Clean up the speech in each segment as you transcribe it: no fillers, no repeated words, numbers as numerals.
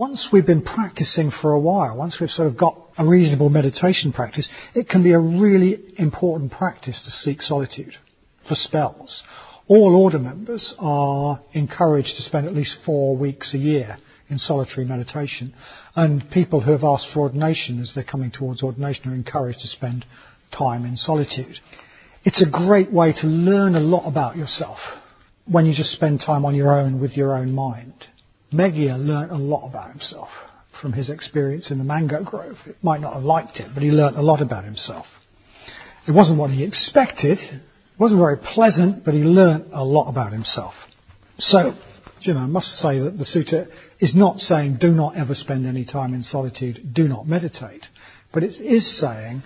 Once we've been practicing for a while, once we've sort of got a reasonable meditation practice, it can be a really important practice to seek solitude for spells. All order members are encouraged to spend at least 4 weeks a year in solitary meditation, and people who have asked for ordination as they're coming towards ordination are encouraged to spend time in solitude. It's a great way to learn a lot about yourself when you just spend time on your own with your own mind. Meggia learnt a lot about himself from his experience in the mango grove. He might not have liked it, but he learnt a lot about himself. It wasn't what he expected. It wasn't very pleasant, but he learnt a lot about himself. So, I must say that the sutta is not saying do not ever spend any time in solitude, do not meditate. But it is saying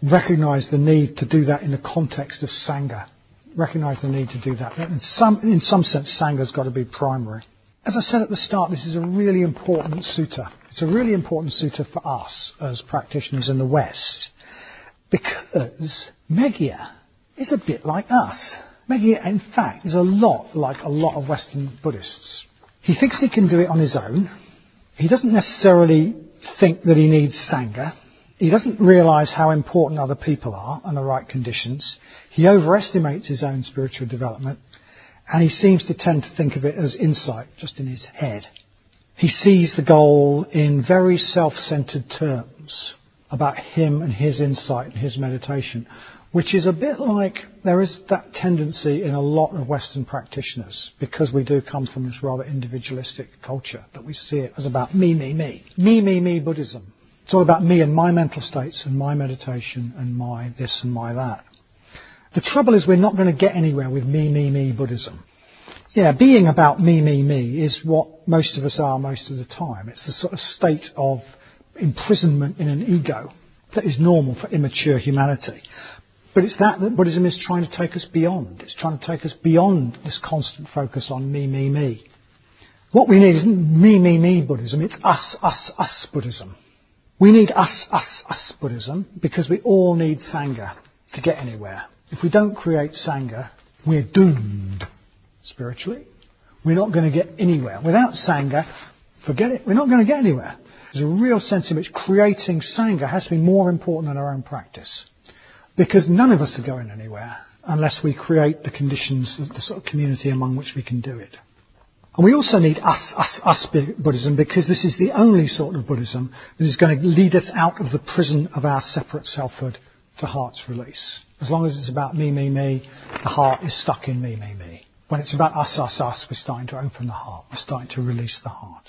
recognize the need to do that in the context of Sangha. Recognize the need to do that. In some sense, Sangha's got to be primary. As I said at the start, this is a really important sutta. It's a really important sutta for us as practitioners in the West, because Meggia is a bit like us. Meggia, in fact, is a lot like a lot of Western Buddhists. He thinks he can do it on his own. He doesn't necessarily think that he needs Sangha. He doesn't realise how important other people are and the right conditions. He overestimates his own spiritual development. And he seems to tend to think of it as insight, just in his head. He sees the goal in very self-centred terms about him and his insight and his meditation, which is a bit like there is that tendency in a lot of Western practitioners, because we do come from this rather individualistic culture, that we see it as about me, me, me. Me, me, me Buddhism. It's all about me and my mental states and my meditation and my this and my that. The trouble is we're not going to get anywhere with me, me, me Buddhism. Yeah, being about me, me, me is what most of us are most of the time. It's the sort of state of imprisonment in an ego that is normal for immature humanity. But it's that Buddhism is trying to take us beyond. It's trying to take us beyond this constant focus on me, me, me. What we need isn't me, me, me Buddhism. It's us, us, us Buddhism. We need us, us, us Buddhism because we all need Sangha to get anywhere. If we don't create Sangha, we're doomed spiritually. We're not going to get anywhere. Without Sangha, forget it. We're not going to get anywhere. There's a real sense in which creating Sangha has to be more important than our own practice. Because none of us are going anywhere unless we create the conditions, the sort of community among which we can do it. And we also need us, us, us Buddhism, because this is the only sort of Buddhism that is going to lead us out of the prison of our separate selfhood to heart's release. As long as it's about me, me, me, the heart is stuck in me, me, me. When it's about us, us, us, we're starting to open the heart. We're starting to release the heart.